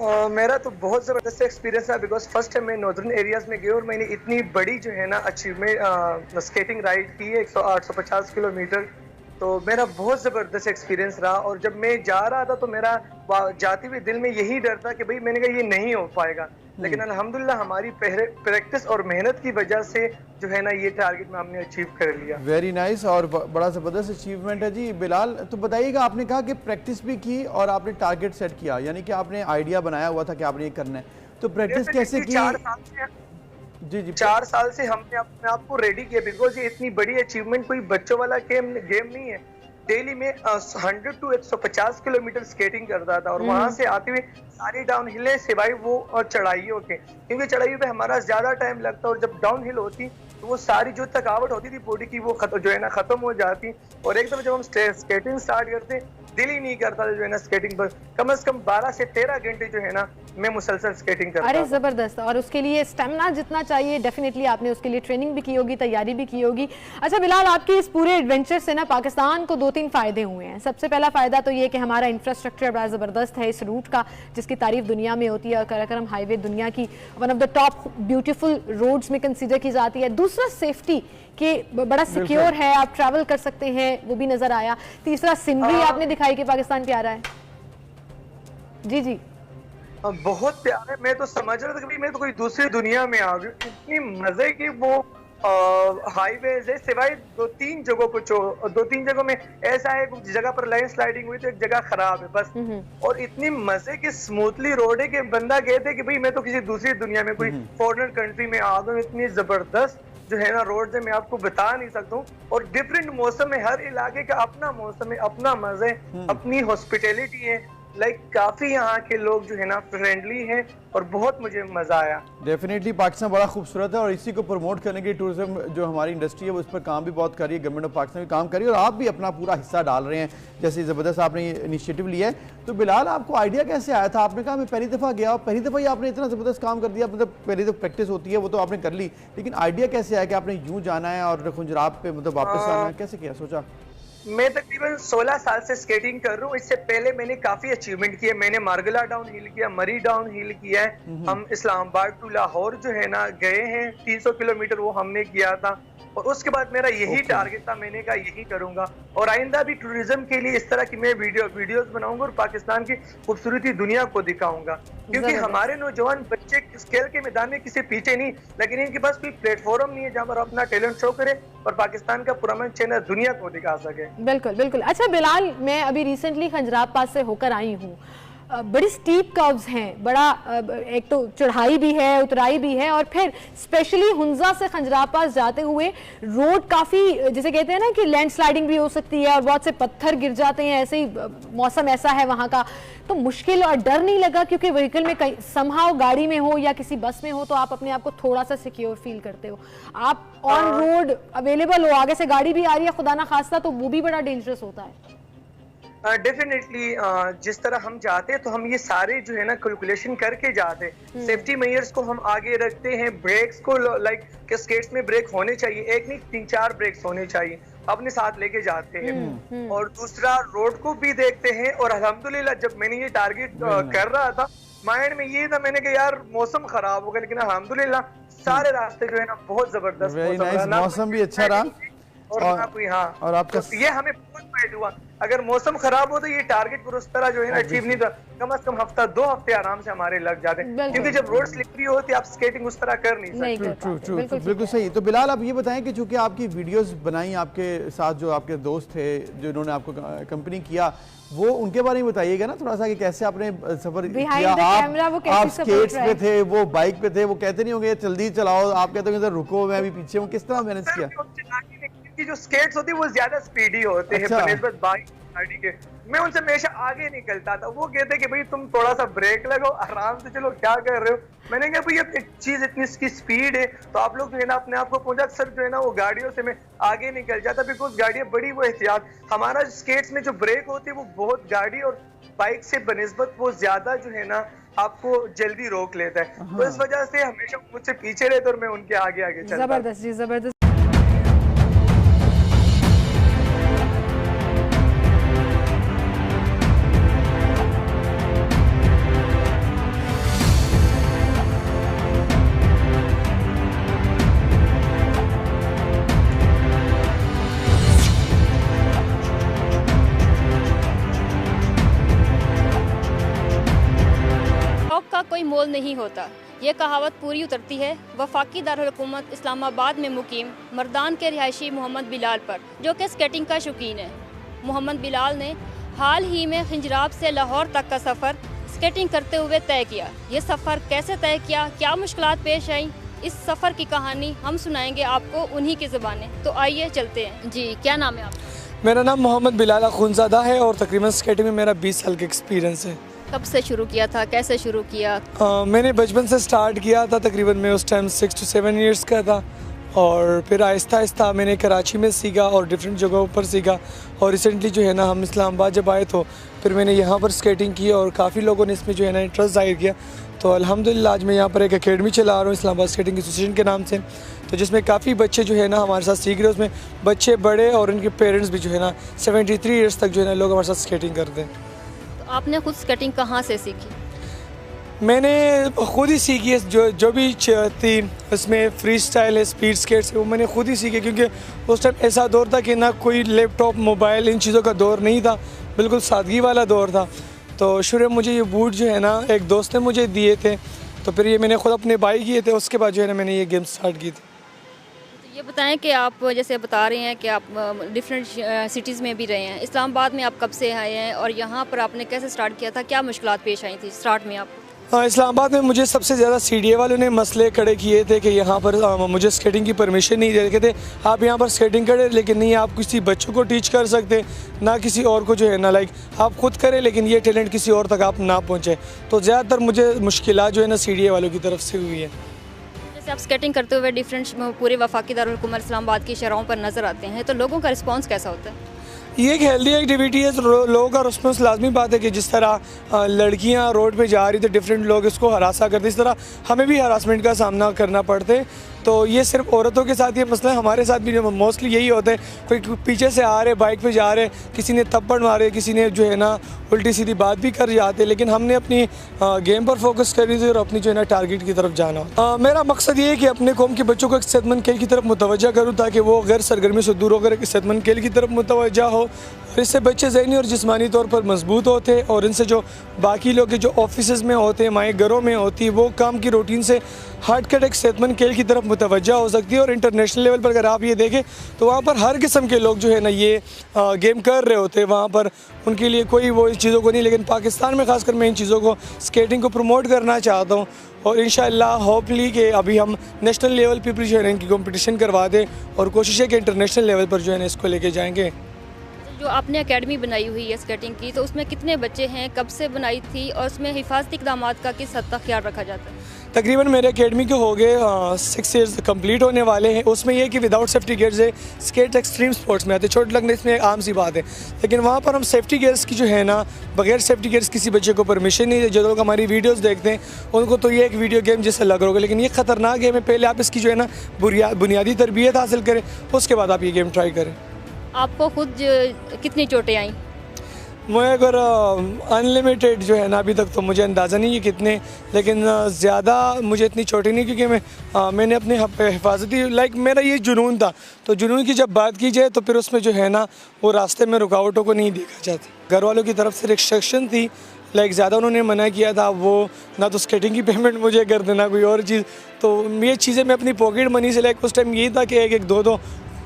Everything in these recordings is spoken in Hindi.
मेरा तो बहुत ज़बरदस्त एक्सपीरियंस है बिकॉज़ फर्स्ट टाइम मैं नॉर्दर्न एरियाज़ में गया और मैंने इतनी बड़ी जो है ना अचीवमेंट स्केटिंग राइड की है 108-150 किलोमीटर। तो मेरा बहुत ज़बरदस्त एक्सपीरियंस रहा और जब मैं जा रहा था तो मेरा जाते हुए दिल में यही डर था कि भाई मैंने कहा ये नहीं हो पाएगा। लेकिन अल्हम्दुलिल्लाह हमारी प्रैक्टिस और मेहनत की वजह से जो है ना ये टारगेट में हमने अचीव कर लिया। वेरी नाइस और बड़ा ज़बरदस्त अचीवमेंट है जी। बिलाल, तो बताइएगा, आपने कहा कि प्रैक्टिस भी की और आपने टारगेट सेट किया, यानी कि आपने आइडिया बनाया हुआ था कि आपने ये करना है, तो प्रैक्टिस कैसे की? 4 साल से जी 4 साल से हमने अपने आप को रेडी किया बिकॉज ये इतनी बड़ी अचीवमेंट कोई बच्चों वाला गेम नहीं है। डेली में 100 टू 150 किलोमीटर स्केटिंग करता था और वहां से आते हुए सारी डाउन हिल सिवाय वो और चढ़ाइयों के, क्योंकि चढ़ाइयों पे हमारा ज्यादा टाइम लगता और जब डाउन हिल होती तो वो सारी जो थकावट होती थी बॉडी की वो जो है ना खत्म हो जाती और एकदम जब हम स्केटिंग स्टार्ट करते दिल ही नहीं करता जो है ना स्केटिंग पर कम से कम 12 से 13 घंटे जो है ना मैं मुसलसल स्केटिंग करता। अरे जबरदस्त, और उसके लिए स्टेमिना जितना चाहिए डेफिनेटली आपने उसके लिए ट्रेनिंग भी की होगी, तैयारी भी की होगी। अच्छा बिलाल, आपके इस पूरे एडवेंचर से ना पाकिस्तान को 2-3 फायदे हुए हैं। सबसे पहला फायदा तो ये कि हमारा इंफ्रास्ट्रक्चर बड़ा ज़बरदस्त है इस रूट का, जिसकी तारीफ दुनिया में होती है। कराकरम हाईवे दुनिया की one of the top beautiful roads में कंसीडर की जाती है। दूसरा सेफ्टी के बड़ा सिक्योर है, आप ट्रैवल कर सकते हैं, वो भी नजर आया। तीसरा सीनरी आपने दिखाई कि पाकिस्तान प्यारा है। जी जी बहुत प्यारा है। मैं तो समझ रहा था कि मैं तो कोई दूसरी दुनिया में आ गई। इतनी मजे की वो हाईवेज है सिवाय 2-3 जगहों को 2-3 जगहों में ऐसा है, कुछ जगह पर लाइन स्लाइडिंग हुई तो एक जगह खराब है बस। और इतनी मजे की स्मूथली रोड है कि बंदा कहते कि भाई मैं तो किसी दूसरी दुनिया में कोई फॉरेनर कंट्री में आ गया। इतनी जबरदस्त जो है ना रोड है, मैं आपको बता नहीं सकता हूँ। और डिफरेंट मौसम है, हर इलाके का अपना मौसम है, अपना मजा है, अपनी हॉस्पिटैलिटी है। काफी यहाँ के लोग जो है ना फ्रेंडली हैं और बहुत मुझे मजा आया। डेफिनेटली पाकिस्तान बड़ा खूबसूरत है और इसी को प्रमोट करने के लिए टूरिज्म जो हमारी इंडस्ट्री है वो इस पर काम भी बहुत कर रही है। गवर्नमेंट ऑफ पाकिस्तान भी काम कर रही है और आप भी अपना पूरा हिस्सा डाल रहे हैं, जैसे ज़बरदस्त आपने ये इनिशिएटिव लिया है। तो बिलाल, आपको आइडिया कैसे आया था? आपने कहा मैं पहली दफ़ा गया और पहली दफ़ा ही आपने इतना ज़बरदस्त काम कर दिया। मतलब पहली तो प्रैक्टिस होती है वो तो आपने कर ली, लेकिन आइडिया कैसे आया कि आपने यूँ जाना है और खुंजराब पे मतलब वापस आना है? कैसे किया, सोचा? मैं तकरीबन 16 साल से स्केटिंग कर रहा हूँ। इससे पहले मैंने काफी अचीवमेंट किया। मैंने मार्गला डाउन हिल किया, मरी डाउन हिल किया है। हम इस्लामाबाद टू लाहौर जो है ना गए हैं, 300 किलोमीटर वो हमने किया था। और उसके बाद मेरा यही टारगेट था, मैंने कहा यही करूंगा और आइंदा भी टूरिज्म के लिए इस तरह की मैं वीडियोस बनाऊंगा और पाकिस्तान की खूबसूरती दुनिया को दिखाऊंगा। क्योंकि हमारे नौजवान बच्चे खेल के मैदान में किसी पीछे नहीं, लेकिन इनके पास कोई प्लेटफॉर्म नहीं है जहाँ पर अपना टैलेंट शो करे और पाकिस्तान का पुरअमन चेहरा दुनिया को दिखा सके। बिल्कुल बिल्कुल। अच्छा बिलाल, मैं अभी रिसेंटली खंजराब पास से होकर आई हूँ। बड़ी स्टीप कर्व्स हैं, बड़ा एक तो चढ़ाई भी है, उतराई भी है, और फिर स्पेशली हुंजा से खंजराब पास जाते हुए रोड काफ़ी, जिसे कहते हैं ना कि लैंडस्लाइडिंग भी हो सकती है और बहुत से पत्थर गिर जाते हैं, ऐसे ही मौसम ऐसा है वहाँ का। तो मुश्किल और डर नहीं लगा क्योंकि व्हीकल में कहीं समहाउ गाड़ी में हो या किसी बस में हो तो आप अपने आप को थोड़ा सा सिक्योर फील करते हो। आप ऑन रोड अवेलेबल हो, आगे से गाड़ी भी आ रही है खुदा ना खास्ता, तो वो भी बड़ा डेंजरस होता है। डेफिनेटली जिस तरह हम जाते हैं तो हम ये सारे जो है ना कैलकुलेशन करके जाते हैं। सेफ्टी मेजर्स को हम आगे रखते हैं। ब्रेक्स को के स्केट्स में ब्रेक होने चाहिए, एक नहीं 3-4 ब्रेक्स होने चाहिए, अपने साथ लेके जाते हैं। और दूसरा रोड को भी देखते हैं। और अल्हम्दुलिल्लाह जब मैंने ये टारगेट कर रहा था, माइंड में ये था, मैंने कहा यार मौसम खराब होगा, लेकिन अल्हम्दुलिल्लाह सारे रास्ते जो है ना बहुत जबरदस्त मौसम भी अच्छा रहा और आपका तो ये हमें बहुत फायदा हुआ। अगर मौसम खराब हो तो ये टारगेट पर उस तरह जो है ना अचीव नहीं था। कम से कम हफ्ता 2 हफ्ते आराम से हमारे लग जाते हैं, क्योंकि जब रोड स्लिपरी होती है आप स्केटिंग उस तरह कर नहीं सकते। बिल्कुल सही। तो बिलाल, आप ये बताएं कि चूंकि आपकी वीडियोस बनाई आपके साथ जो आपके दोस्त थे जिन्होंने आपको कंपनी किया, वो उनके बारे में बताइएगा ना थोड़ा सा कि कैसे आपने सफर किया। आप स्केट्स पे थे, वो बाइक पे थे, वो कहते नहीं होंगे जल्दी चलाओ, आप कहते होंगे रुको मैं अभी पीछे हूँ, किस तरह मैनेज किया? की जो स्केट्स होती है वो ज्यादा स्पीडी होते हैं बनिस्बत बाइक गाड़ी के। मैं उनसे हमेशा आगे निकलता था। वो कहते कि भाई तुम थोड़ा सा ब्रेक लगाओ, आराम से चलो, क्या कर रहे हो? मैंने कहा भाई अब एक चीज इतनी इसकी स्पीड है तो आप लोग जो है ना अपने आप को पहुंचा। अक्सर जो है ना वो गाड़ियों से मैं आगे निकल जाता, बिकॉज गाड़ियां बड़ी वो एहतियात। हमारा स्केट्स में जो ब्रेक होती है वो बहुत गाड़ी और बाइक से बनिस्बत वो ज्यादा जो है ना आपको जल्दी रोक लेता है। तो इस वजह से हमेशा मुझसे पीछे रहते और मैं उनके आगे आगे चलता। जबरदस्त जी, जबरदस्त। कोई मोल नहीं होता। ये कहावत पूरी उतरती है वफाकी दारुल हुकूमत इस्लामाबाद में मुकीम मर्दान के रिहायशी मोहम्मद बिलाल पर, जो कि स्केटिंग का शौकीन है। मोहम्मद बिलाल ने हाल ही में खिंजराब से लाहौर तक का सफ़र स्केटिंग करते हुए तय किया। ये सफ़र कैसे तय किया, क्या मुश्किलात पेश आई, इस सफ़र की कहानी हम सुनाएंगे आपको उन्हीं की ज़बानें। तो आइए चलते हैं। जी, क्या नाम है आपका? मेरा नाम मोहम्मद बिलाल अखुनज़ादा है और तकरीबन स्केटिंग में मेरा 20 साल का एक्सपीरियंस है। कब से शुरू किया था, कैसे शुरू किया? मैंने बचपन से स्टार्ट किया था, तकरीबन मैं उस टाइम 6 to 7 ईयर्स का था और फिर आहिस्ता आहिस्ता मैंने कराची में सीखा और डिफरेंट जगहों पर सीखा। और रिसेंटली जो है ना हम इस्लामाबाद जब आए तो फिर मैंने यहाँ पर स्केटिंग की और काफ़ी लोगों ने इसमें जो है ना इंटरेस्ट ज़ाहिर किया। तो अल्हम्दुलिल्लाह आज मैं यहाँ पर एक एकेडमी चला रहा हूँ इस्लामाबाद स्केटिंग एसोसिएशन के नाम से, तो जिसमें काफ़ी बच्चे जो है ना हमारे साथ सीख रहे हैं। उसमें बच्चे बड़े और उनके पेरेंट्स भी जो है ना 73 ईयर्स तक जो है ना लोग हमारे साथ स्केटिंग करते हैं। तो आपने खुद स्केटिंग कहाँ से सीखी? मैंने खुद ही सीखी है, जो भी थी इसमें फ्री स्टाइल है, स्पीड स्केट्स है, वो मैंने खुद ही सीखी क्योंकि उस टाइम ऐसा दौर था कि ना कोई लैपटॉप मोबाइल इन चीज़ों का दौर नहीं था, बिल्कुल सादगी वाला दौर था। तो शुरू में मुझे ये बूट जो है ना एक दोस्त ने मुझे दिए थे, तो फिर ये मैंने खुद अपने बाई किए थे। उसके बाद जो है ना मैंने ये गेम स्टार्ट की थी। तो ये बताएं कि आप जैसे बता रहे हैं कि आप डिफरेंट सिटीज़ में भी रहे हैं, इस्लामाबाद में आप कब से आए हैं और यहाँ पर आपने कैसे स्टार्ट किया था, क्या मुश्किलात पेश आई थी स्टार्ट में आप? इस्लामाबाद में मुझे सबसे ज़्यादा CDA वालों ने मसले खड़े किए थे कि यहाँ पर मुझे स्केटिंग की परमिशन नहीं दे रहे थे। आप यहाँ पर स्केटिंग करें लेकिन नहीं आप किसी बच्चों को टीच कर सकते, ना किसी और को जो है ना लाइक आप खुद करें लेकिन ये टैलेंट किसी और तक आप ना पहुँचे। तो ज़्यादातर मुझे मुश्किलात जो है ना CDA वालों की तरफ से हुई है। जैसे आप स्केटिंग करते हुए डिफरेंट पूरे वफाकी दारुल हुकूमत इस्लामाबाद की शहरों पर नज़र आते हैं, तो लोगों का रिस्पॉन्स कैसा होता है? ये एक हेल्दी एक्टिविटी है, तो लोगों का रिस्पॉन्स लाजमी बात है कि जिस तरह लड़कियां रोड पे जा रही थी डिफरेंट लोग इसको हरासा करते, इस तरह हमें भी हरासमेंट का सामना करना पड़ते। तो ये सिर्फ औरतों के साथ ये मसला है, हमारे साथ भी मोस्टली यही होता है। कोई पीछे से आ रहे बाइक पे जा रहे, किसी ने थप्पड़ मारे, किसी ने जो है ना उल्टी सीधी बात भी कर जाते, लेकिन हमने अपनी गेम पर फोकस करी थी और अपनी जो है ना टारगेट की तरफ जाना। मेरा मकसद ये है कि अपने कौम के बच्चों को एक सेहतमंद खेल की तरफ मुतवज्जा करूँ ताकि वो गैर सरगर्मी से दूर होकर एक सेहतमंद खेल की तरफ मुतवज्जा हो। इससे बच्चे ज़हनी और जिस्मानी तौर पर मजबूत होते हैं और इनसे जो बाकी लोग जो ऑफिस में होते हैं, माए घरों में होती है, वो काम की रूटीन से हट कर एक सेहतमंद खेल की तरफ मुतवज्जा हो सकती है। और इंटरनेशनल लेवल पर अगर आप ये देखें तो वहाँ पर हर किस्म के लोग जो है ना ये गेम कर रहे होते हैं, वहाँ पर उनके लिए कोई वो इस चीज़ों को नहीं। लेकिन पाकिस्तान में ख़ासकर मैं इन चीज़ों को स्केटिंग को प्रमोट करना चाहता हूँ और इंशाअल्लाह होपली कि अभी हम नेशनल लेवल पर जो है ना इनकी कॉम्पिटिशन करवा दें और कोशिश है कि इंटरनेशनल लेवल पर जो है ना इसको लेके जाएँगे। जो आपने एकेडमी बनाई हुई है स्केटिंग की, तो उसमें कितने बच्चे हैं, कब से बनाई थी और उसमें हिफाजती इक़दामात का किस हद तक ख्याल रखा जाता है? तकरीबन मेरे एकेडमी के हो गए 6 ईयर्स कंप्लीट होने वाले हैं। उसमें यह कि विदाउट सेफ्टी गियर्स है स्केट एक्सट्रीम स्पोर्ट्स में आते, चोट लगने इसमें एक आम सी बात है, लेकिन वहाँ पर हम सेफ्टी गियर्स की जो है ना बगैर सेफ्टी गियर्स किसी बच्चे को परमिशन नहीं है। जो लोग हमारी वीडियोस देखते हैं उनको तो ये एक वीडियो गेम जैसे लग रहा होगा, लेकिन ये ख़तरनाक गेम है। पहले आप इसकी जो है ना बुनियादी तरबियत हासिल करें, उसके बाद आप ये गेम ट्राई करें। आपको खुद कितनी चोटें आई? मैं अगर अनलिमिटेड जो है ना अभी तक तो मुझे अंदाज़ा नहीं है कितने, लेकिन ज़्यादा मुझे इतनी चोटें नहीं, क्योंकि मैंने अपने हिफाजती लाइक मेरा ये जुनून था। तो जुनून की जब बात की जाए तो फिर उसमें जो है ना वो रास्ते में रुकावटों को नहीं देखा जाता। घर वालों की तरफ से रिस्ट्रिक्शन थी, लाइक ज़्यादा उन्होंने मना किया था, वो ना तो स्केटिंग की पेमेंट मुझे कर देना कोई और चीज़। तो ये चीज़ें मैं अपनी पॉकेट मनी से लाइक उस टाइम यही था कि 1-1, 2-2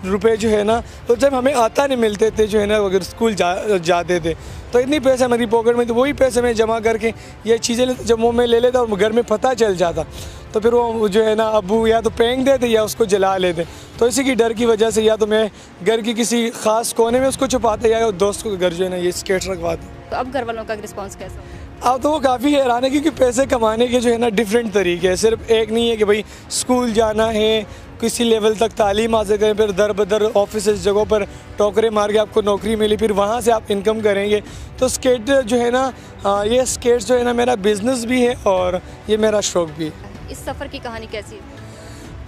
रुपए जो है ना तो जब हमें आता नहीं मिलते थे जो है ना अगर स्कूल जाते थे तो इतनी पैसे हमारी पॉकेट में, तो वही पैसे में जमा करके ये चीज़ें लेते, जब वो मैं ले लेता और घर में पता चल जाता तो फिर वो जो है ना अब्बू या तो फेंक देते या उसको जला लेते। तो इसी की डर की वजह से या तो मैं घर की किसी ख़ास कोने में उसको छुपाते या दोस्त को घर जो है ना ये स्केट रखवाते। तो अब घर वालों का रिस्पॉन्स कैसा? अब तो वो काफ़ी हैरान है क्योंकि पैसे कमाने के जो है ना डिफरेंट तरीके हैं। सिर्फ एक नहीं है कि भाई स्कूल जाना है, किसी लेवल तक तालीम हासिल करें, फिर दर बदर ऑफिस जगहों पर टोकरे मार के आपको नौकरी मिली, फिर वहाँ से आप इनकम करेंगे। तो स्केट जो है ना ये स्केट जो है ना मेरा बिज़नेस भी है और ये मेरा शौक़ भी है। इस सफ़र की कहानी कैसी है?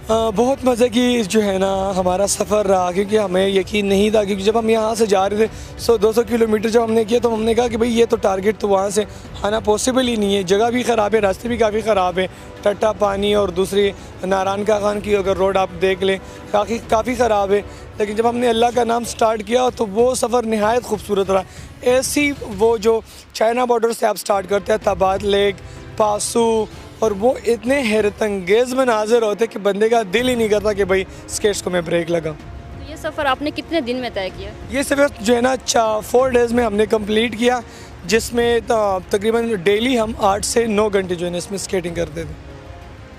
बहुत मज़े की जो है ना हमारा सफ़र रहा, क्योंकि हमें यकीन नहीं था, क्योंकि जब हम यहाँ से जा रहे थे 100-200 किलोमीटर जब हमने किया तो हमने कहा कि भाई ये तो टारगेट तो वहाँ से आना पॉसिबल ही नहीं है। जगह भी ख़राब है, रास्ते भी काफ़ी ख़राब है, टट्टा पानी, और दूसरी नारायण का खान की अगर रोड आप देख लें काफ़ी ख़राब है। लेकिन जब हमने अल्लाह का नाम स्टार्ट किया तो वो सफ़र नहायत खूबसूरत रहा। ऐसी वो जो चाइना बॉर्डर से आप स्टार्ट करते हैं, तबात लेक, पासू, और वो इतने हैरत अंगेज़ मनाजिर होते कि बंदे का दिल ही नहीं करता कि भाई स्केट्स को मैं ब्रेक लगाऊं। तो ये सफ़र आपने कितने दिन में तय किया? ये सफ़र जो है ना 4 डेज़ में हमने कंप्लीट किया, जिसमें तकरीबन डेली हम 8 से 9 घंटे जो है ना इसमें स्केटिंग करते थे।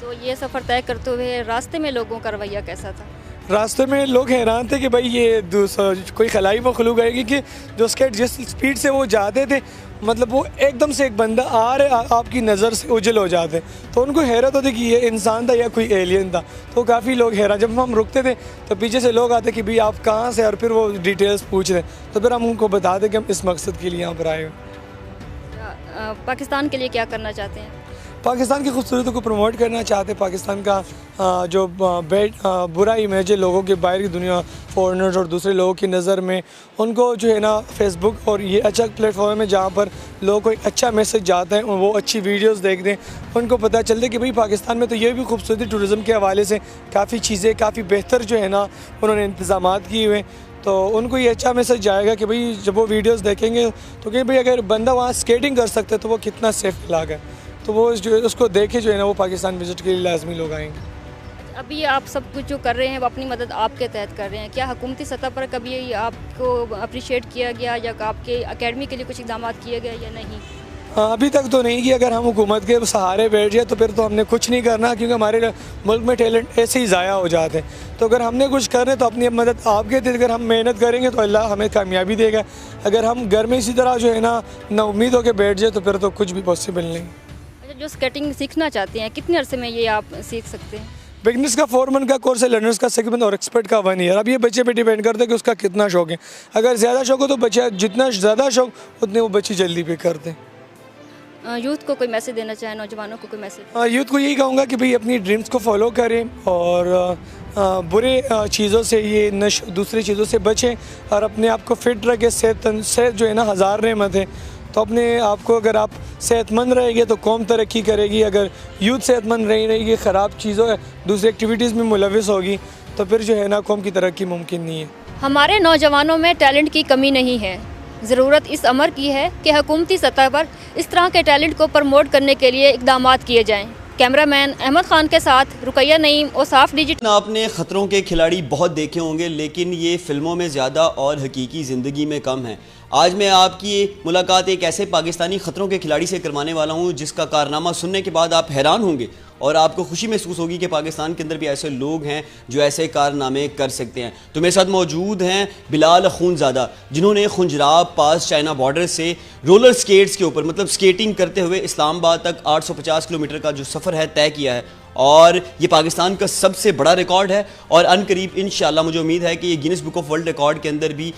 तो ये सफ़र तय करते हुए रास्ते में लोगों का रवैया कैसा था? रास्ते में लोग हैरान थे कि भाई ये कोई खलाई मखलूक आएगी कि जो स्केट जिस स्पीड से वो जाते थे, मतलब वो एकदम से एक बंदा आ रहे आपकी नज़र से उजल हो जाते, तो उनको हैरत होती कि ये इंसान था या कोई एलियन था। तो काफ़ी लोग हैरान, जब हम रुकते थे तो पीछे से लोग आते कि भाई आप कहाँ से, और फिर वो डिटेल्स पूछ रहे, तो फिर हम उनको बताते कि हम इस मकसद के लिए यहाँ पर आए हैं। पाकिस्तान के लिए क्या करना चाहते हैं? पाकिस्तान की खूबसूरती को प्रमोट करना चाहते हैं। पाकिस्तान का जो बुरा इमेज है लोगों के, बाहर की दुनिया, फॉरेनर्स और दूसरे लोगों की नज़र में, उनको जो है ना फेसबुक और ये अच्छा प्लेटफॉर्म है जहाँ पर लोगों को एक अच्छा मैसेज जाता है, वो अच्छी वीडियोस देखते हैं, उनको पता चलता है कि भाई पाकिस्तान में तो ये भी खूबसूरती टूरिज़म के हवाले से काफ़ी चीज़ें, काफ़ी बेहतर जो है ना उन्होंने इंतज़ामात किए हुए, तो उनको ये अच्छा मैसेज जाएगा कि भाई जब वो वीडियोस देखेंगे तो कि भाई अगर बंदा वहाँ स्केटिंग कर सकता है तो वो कितना सेफ इलाका है, तो वो जो उसको देखे जो है ना वो पाकिस्तान विज़िट के लिए लाजमी लोग आएंगे। अभी आप सब कुछ जो कर रहे हैं वो अपनी मदद आपके तहत कर रहे हैं, क्या हुकूमती सतह पर कभी आपको अप्रिशिएट किया गया या आपके अकेडमी के लिए कुछ इक़दाम किए गए या नहीं? अभी तक तो नहीं कि अगर हम हुकूमत के सहारे बैठ जाए तो फिर तो हमने कुछ नहीं करना, क्योंकि हमारे मुल्क में टैलेंट ऐसे ही ज़ाया हो जाते हैं। तो अगर हमने कुछ करना है तो अपनी मदद आपके थे, अगर हम मेहनत करेंगे तो अल्लाह हमें कामयाबी देगा। अगर हम घर में इसी तरह जो है ना उम्मीद होकर बैठ जाए तो फिर तो कुछ भी पॉसिबल नहीं। अच्छा, जो स्केटिंग सीखना चाहते हैं कितने अरसे में ये आप सीख सकते हैं? बिगनर्स का 4 मंथ का कोर्स है, लर्नर्स का 6 मंथ और एक्सपर्ट का 1 ईयर। अब ये बच्चे पे डिपेंड करता है कि उसका कितना शौक है। अगर ज़्यादा शौक हो तो बच्चा, जितना ज़्यादा शौक उतने वो बच्चे जल्दी पे करते हैं। यूथ को कोई मैसेज देना चाहे, नौजवानों को कोई मैसेज? यूथ को यही कहूँगा कि भाई अपनी ड्रीम्स को फॉलो करें और बुरे चीज़ों से, ये दूसरी चीज़ों से बचें और अपने आप को फिट रखें। सेहत जो है ना 1000 नेमत है, तो अपने आप को अगर आप सेहतमंद रहेंगे तो कौम तरक्की करेगी। अगर यूथ सेहतमंद नहीं रहेगी, ख़राब चीज़ों दूसरी एक्टिविटीज़ में मुलविस होगी, तो फिर जो है ना कौम की तरक्की मुमकिन नहीं है। हमारे नौजवानों में टैलेंट की कमी नहीं है, ज़रूरत इस अमर की है कि हुकूमती सतह पर इस तरह के टैलेंट को प्रमोट करने के लिए इक़दाम किए जाएँ। कैमरामैन अहमद खान के साथ रुकैया नईम, औसाफ डिजिटल। आपने ख़तरों के खिलाड़ी बहुत देखे होंगे, लेकिन ये फिल्मों में ज़्यादा और हकीकी ज़िंदगी में कम है। आज मैं आपकी मुलाकात एक ऐसे पाकिस्तानी ख़तरों के खिलाड़ी से करवाने वाला हूँ जिसका कारनामा सुनने के बाद आप हैरान होंगे और आपको खुशी महसूस होगी कि पाकिस्तान के अंदर भी ऐसे लोग हैं जो ऐसे कारनामे कर सकते हैं। तो मेरे साथ मौजूद हैं बिलाल अखूनज़ादा, जिन्होंने खुंजराब पास चाइना बॉर्डर से रोलर स्केट्स के ऊपर, मतलब स्केटिंग करते हुए इस्लामाबाद तक 850 किलोमीटर का जो सफ़र है तय किया है, और ये पाकिस्तान का सबसे बड़ा रिकॉर्ड है। और अनकरीब इंशाल्लाह मुझे उम्मीद है कि ये Guinness book of world record के अंदर भी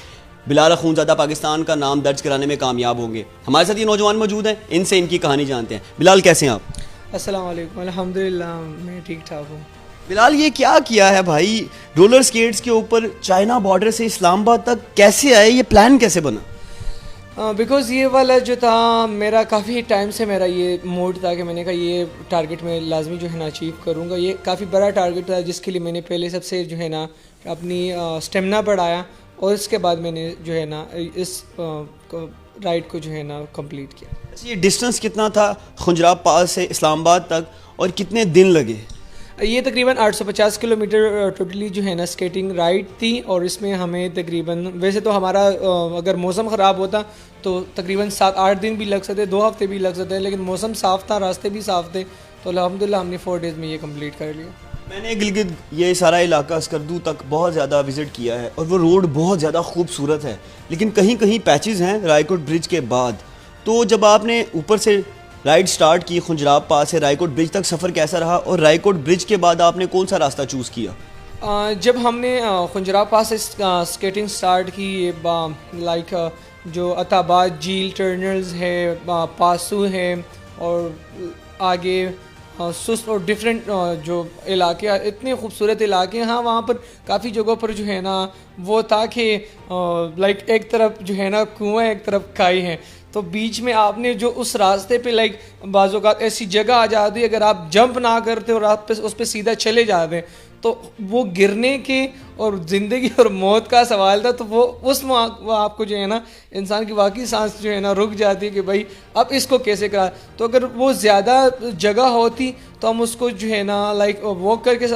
बिलाल अखूनज़ादा पाकिस्तान का नाम दर्ज कराने में कामयाब होंगे। हमारे साथ ये नौजवान मौजूद हैं, इनसे इनकी कहानी जानते हैं। बिलाल, कैसे हैं आप? अस्सलाम वालेकुम, अल्हम्दुलिल्लाह मैं ठीक ठाक हूँ। बिलाल, ये क्या किया है भाई? रोलर स्केट्स के ऊपर चाइना बॉर्डर से इस्लामाबाद तक कैसे आए? ये प्लान कैसे बना? बिकॉज़ ये वाला जो था मेरा काफ़ी टाइम से मेरा ये मोड था कि मैंने कहा ये टारगेट मैं लाजमी जो है ना अचीव करूँगा। ये काफ़ी बड़ा टारगेट था जिसके लिए मैंने पहले सबसे जो है ना अपनी स्टेमिना बढ़ाया और इसके बाद मैंने जो है ना इस राइड को जो है ना कंप्लीट किया। ये डिस्टेंस कितना था खुंजराब पास से इस्लामाबाद तक और कितने दिन लगे? ये तकरीबन 850 किलोमीटर टोटली जो है ना स्केटिंग राइड थी, और इसमें हमें तकरीबन, वैसे तो हमारा अगर मौसम ख़राब होता तो तकरीबन 7-8 दिन भी लग सकते, 2 हफ्ते भी लग सकते हैं, लेकिन मौसम साफ़ था, रास्ते भी साफ़ थे, तो अल्हम्दुलिल्लाह हमने 4 डेज़ में ये कंप्लीट कर लिया। मैंने गिलगित ये सारा इलाका स्कर्दू तक बहुत ज़्यादा विज़िट किया है और वो रोड बहुत ज़्यादा खूबसूरत है, लेकिन कहीं कहीं पैचेस हैं रायकोट ब्रिज के बाद। तो जब आपने ऊपर से राइड स्टार्ट की खुंजराब पास से रायकोट ब्रिज तक, सफ़र कैसा रहा और रायकोट ब्रिज के बाद आपने कौन सा रास्ता चूज़ किया? जब हमने खुंजराब पास से स्केटिंग स्टार्ट की, लाइक जो अताबाद झील टर्नल्स है, पासू है और आगे सुस्त और डिफरेंट जो इलाके, इतने खूबसूरत इलाके हैं। हाँ, वहाँ पर काफ़ी जगहों पर जो है ना वो था कि लाइक एक तरफ जो है ना कुआं, एक तरफ खाई है, तो बीच में आपने जो उस रास्ते पे लाइक बाज़ों का ऐसी जगह आ जाती है, अगर आप जंप ना करते और आप उस पर सीधा चले जाते तो वो गिरने के और ज़िंदगी और मौत का सवाल था, तो वो वो आपको जो है ना इंसान की वाकई सांस जो है ना रुक जाती है कि भाई अब इसको कैसे करा। तो अगर वो ज़्यादा जगह होती तो हम उसको जो है ना लाइक वॉक करके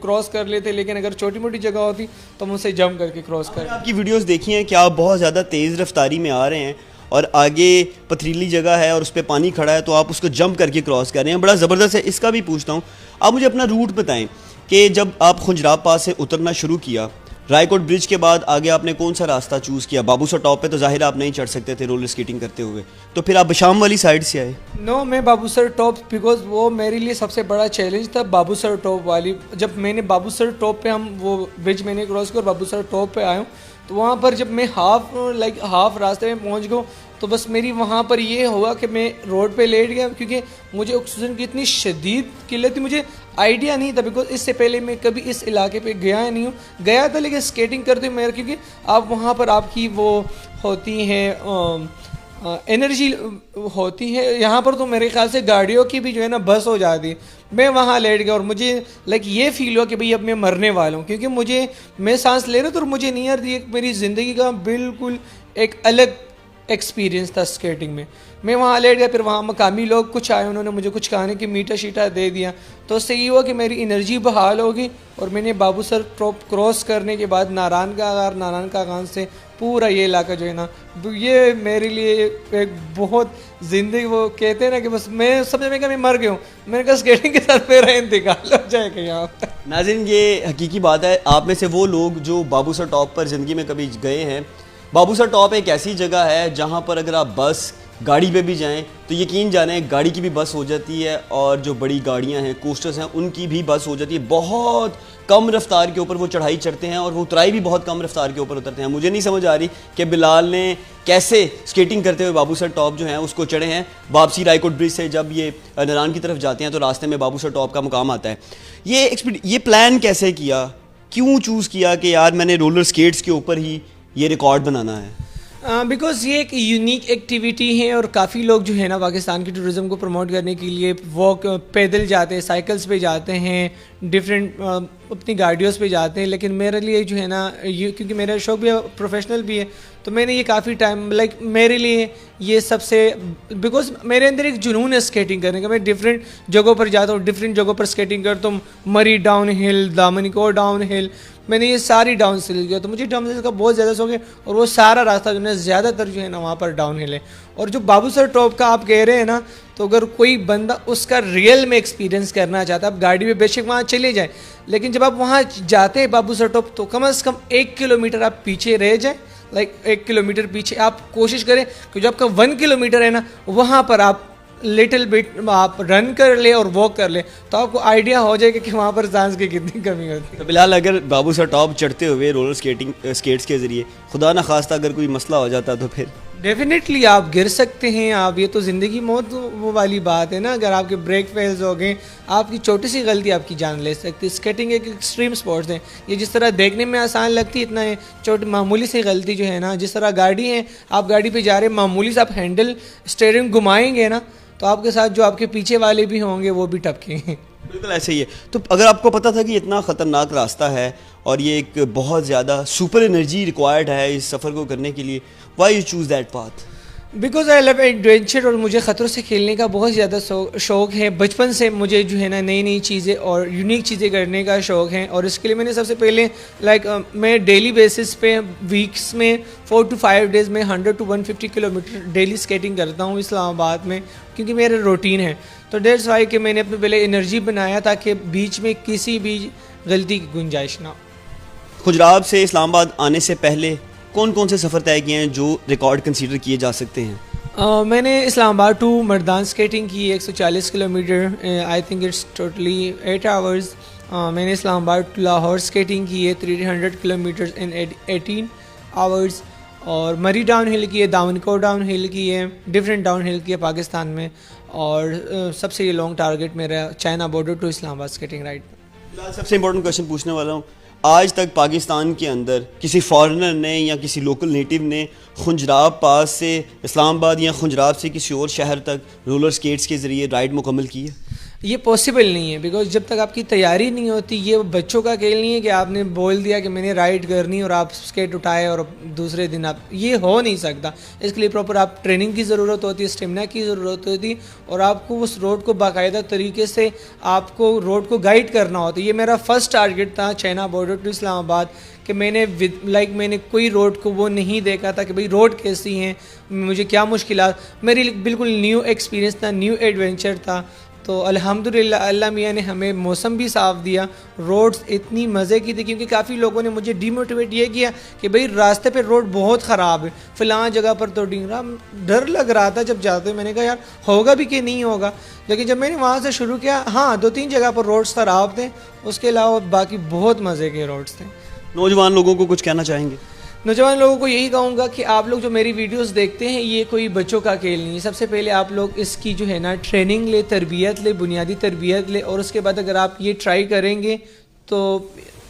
क्रॉस कर लेते, लेकिन अगर छोटी मोटी जगह होती तो हम उससे जंप करके क्रॉस कर। आपकी वीडियोस देखी हैं कि आप बहुत ज़्यादा तेज़ रफ्तारी में आ रहे हैं और आगे पथरीली जगह है और उस पर पानी खड़ा है, तो आप उसको जंप करके क्रॉस कर रहे हैं, बड़ा ज़बरदस्त है। इसका भी पूछता हूँ, आप मुझे अपना रूट बताएं कि जब आप खुंजराब पास से उतरना शुरू किया, रायकोट ब्रिज के बाद आगे आपने कौन सा रास्ता चूज़ किया? बाबूसर टॉप पे तो जाहिर आप नहीं चढ़ सकते थे रोलर स्केटिंग करते हुए, तो फिर आप बशाम वाली साइड से आए? नो, मैं बाबूसर टॉप, बिकॉज वो मेरे लिए सबसे बड़ा चैलेंज था बाबूसर टॉप वाली। जब मैंने बाबूसर टॉप पे हम वो ब्रिज मैंने क्रॉस किया और बाबूसर टॉप पे आया हूँ, तो वहाँ पर जब मैं हाफ रास्ते में पहुँच गया, तो बस मेरी वहाँ पर ये हुआ कि मैं रोड पे लेट गया, क्योंकि मुझे ऑक्सीजन की इतनी शदीद किल्लत थी। मुझे आइडिया नहीं था, बिकॉज इससे पहले मैं कभी इस इलाके पे गया नहीं हूँ। गया था लेकिन स्केटिंग करते मेरे, क्योंकि आप वहाँ पर आपकी वो होती हैं एनर्जी होती है। यहाँ पर तो मेरे ख्याल से गाड़ियों की भी जो है ना बस हो जाती है। मैं वहाँ लेट गया और मुझे ये फील हुआ कि भाई अब मैं मरने वाला हूँ, क्योंकि मैं सांस ले रहा था और मुझे नहीं आ रही। एक मेरी ज़िंदगी का बिल्कुल एक अलग एक्सपीरियंस था स्केटिंग में। मैं वहाँ लेट गया, फिर वहाँ मकामी लोग कुछ आए, उन्होंने मुझे कुछ खाने की मीठा शीठा दे दिया, तो उससे ये हुआ कि मेरी एनर्जी बहाल होगी। और मैंने बाबूसर टॉप क्रॉस करने के बाद नारायण का आगान से पूरा ये इलाका जो है ना, ये मेरे लिए एक बहुत ज़िंदगी, वो कहते हैं ना कि बस मैं समझ में मैं मर गया हूँ, मैंने कहा स्केटिंग के साथ मेरा इंतकाल हो जाएगा यहाँ पर। नाज़रीन, ये हकीकी बात है। आप में से वो लोग जो बाबूसर टॉप पर ज़िंदगी में कभी गए हैं, बाबूसर टॉप एक ऐसी जगह है जहाँ पर अगर आप बस गाड़ी पे भी जाएं तो यकीन जाने गाड़ी की भी बस हो जाती है, और जो बड़ी गाड़ियाँ हैं, कोस्टर्स हैं, उनकी भी बस हो जाती है। बहुत कम रफ्तार के ऊपर वो चढ़ाई चढ़ते हैं और वो उतराई भी बहुत कम रफ्तार के ऊपर उतरते हैं। मुझे नहीं समझ आ रही कि बिलाल ने कैसे स्केटिंग करते हुए बाबूसर टॉप जो है उसको चढ़े हैं। वापसी रायकोट ब्रिज से जब ये नारायण की तरफ जाते हैं तो रास्ते में बाबूसर टॉप का मुकाम आता है। ये प्लान कैसे किया, क्यों चूज़ किया कि यार मैंने रोलर स्केट्स के ऊपर ही ये रिकॉर्ड बनाना है? बिकॉज़ ये एक यूनिक एक्टिविटी है और काफ़ी लोग जो है ना पाकिस्तान की टूरिज़म को प्रमोट करने के लिए वॉक पैदल जाते हैं, साइकिल्स पे जाते हैं, डिफरेंट अपनी गाड़ियों पे जाते हैं। लेकिन मेरे लिए जो है ना ये, क्योंकि मेरा शौक भी है, प्रोफेशनल भी है, तो मैंने ये काफ़ी टाइम मेरे लिए ये सबसे, बिकॉज मेरे अंदर एक जुनून है स्केटिंग करने का। मैं डिफरेंट जगहों पर जाता हूँ, डिफरेंट जगहों पर स्केटिंग करता हूँ। मरी डाउन हिल, दामनिको डाउन हिल, मैंने ये सारी डाउन हिल किया, तो मुझे डाउन हिल का बहुत ज़्यादा शौक है। और वो सारा रास्ता जो है ज़्यादातर जो है ना वहाँ पर डाउन हिल है। और जो बाबूसर टॉप का आप कह रहे हैं ना, तो अगर कोई बंदा उसका रियल में एक्सपीरियंस करना चाहता है, आप गाड़ी में बेशक वहाँ चले जाए, लेकिन जब आप वहाँ जाते हैं बाबूसर टॉप, तो कम से कम 1 किलोमीटर आप पीछे रह जाए। 1 किलोमीटर पीछे आप कोशिश करें कि जो आपका 1 किलोमीटर है ना, वहाँ पर आप लिटिल बिट आप रन कर ले और वॉक कर ले, तो आपको आइडिया हो जाएगा कि वहाँ पर सांस की कितनी कमी होती है। तो बिलाल, अगर बाबूसर टॉप चढ़ते हुए रोलर स्केट्स के ज़रिए खुदा न खास्ता अगर कोई मसला हो जाता तो फिर डेफिनेटली आप गिर सकते हैं। आप, ये तो ज़िंदगी मौत वो वाली बात है ना। अगर आपके ब्रेक फेल्स हो गए, आपकी छोटी सी गलती आपकी जान ले सकती है। स्केटिंग एक एक्सट्रीम स्पोर्ट्स है, ये जिस तरह देखने में आसान लगती है, इतना है छोटी मामूली सी गलती जो है ना, जिस तरह गाड़ी है, आप गाड़ी पे जा रहे हैं, मामूली से आप हैंडल स्टीयरिंग घुमाएंगे ना, तो आपके साथ जो आपके पीछे वाले भी होंगे वो भी टपकेंगे। बिल्कुल ऐसे ही है। तो अगर आपको पता था कि इतना ख़तरनाक रास्ता है और ये एक बहुत ज़्यादा सुपर एनर्जी रिक्वायर्ड है इस सफ़र को करने के लिए, why you choose that path? Because I love adventure, और मुझे ख़तरों से खेलने का बहुत ज़्यादा शौक़ है। बचपन से मुझे जो है ना नई नई चीज़ें और यूनिक चीज़ें करने का शौक़ है। और इसके लिए मैंने सबसे पहले मैं डेली बेसिस पे वीक्स में 4 to 5 डेज़ में 100 to 150 किलोमीटर डेली स्केटिंग करता हूँ इस्लामाबाद में, क्योंकि मेरा रूटीन है। तो डेट्स वाई कि मैंने अपने पहले एनर्जी बनाया ताकि बीच में किसी भी गलती की गुंजाइश ना हो। खुजराब से इस्लामाबाद आने से पहले कौन कौन से सफ़र तय किए हैं जो रिकॉर्ड कंसीडर किए जा सकते हैं? मैंने इस्लामाबाद टू मर्दान स्केटिंग की 140 kilometre, I think it's totally 8 hours. मैंने इस्लामाबाद टू लाहौर स्केटिंग की है 300 किलोमीटर इन 18 आवर्स। और मरी डाउन हिल की है, दामनको डाउन हिल की है, डिफरेंट डाउन हिल की है पाकिस्तान में। और सबसे ये लॉन्ग टारगेट मेरा China border to Islamabad skating ride. सबसे इंपॉर्टेंट क्वेश्चन पूछने वाला हूँ, आज तक पाकिस्तान के अंदर किसी फॉरेनर ने या किसी लोकल नेटिव ने खुंजराब पास से इस्लामाबाद या खुंजराब से किसी और शहर तक रोलर स्केट्स के ज़रिए राइड मुकम्मल की है? ये पॉसिबल नहीं है, बिकॉज जब तक आपकी तैयारी नहीं होती, ये बच्चों का खेल नहीं है कि आपने बोल दिया कि मैंने राइड करनी और आप स्केट उठाए और दूसरे दिन आप, ये हो नहीं सकता। इसके लिए प्रॉपर आप ट्रेनिंग की ज़रूरत होती है, स्टेमिना की ज़रूरत होती है, और आपको उस रोड को बाकायदा तरीके से आपको रोड को गाइड करना होता है। ये मेरा फर्स्ट टारगेट था चाइना बॉर्डर टू इस्लामाबाद, कि मैंने कोई रोड को वो नहीं देखा था कि भाई रोड कैसी हैं, मुझे क्या मुश्किलात, मेरी बिल्कुल न्यू एक्सपीरियंस था, न्यू एडवेंचर था। तो अल्हम्दुलिल्लाह अल्लाह मियाँ ने हमें मौसम भी साफ़ दिया, रोड्स इतनी मज़े की थी, क्योंकि काफ़ी लोगों ने मुझे डीमोटिवेट ये किया कि भाई रास्ते पे रोड बहुत ख़राब है, फ़लाँ जगह पर तो डिंगरा, डर लग रहा था जब जाते। मैंने कहा यार होगा भी कि नहीं होगा, लेकिन जब मैंने वहाँ से शुरू किया, हाँ 2-3 जगह पर रोड्स ख़राब थे, उसके अलावा बाकी बहुत मज़े के रोड्स थे। नौजवान लोगों को कुछ कहना चाहेंगे? नौजवान लोगों को यही कहूँगा कि आप लोग जो मेरी वीडियोस देखते हैं, ये कोई बच्चों का खेल नहीं है। सबसे पहले आप लोग इसकी जो है ना ट्रेनिंग ले, तरबियत ले, बुनियादी तरबियत ले, और उसके बाद अगर आप ये ट्राई करेंगे तो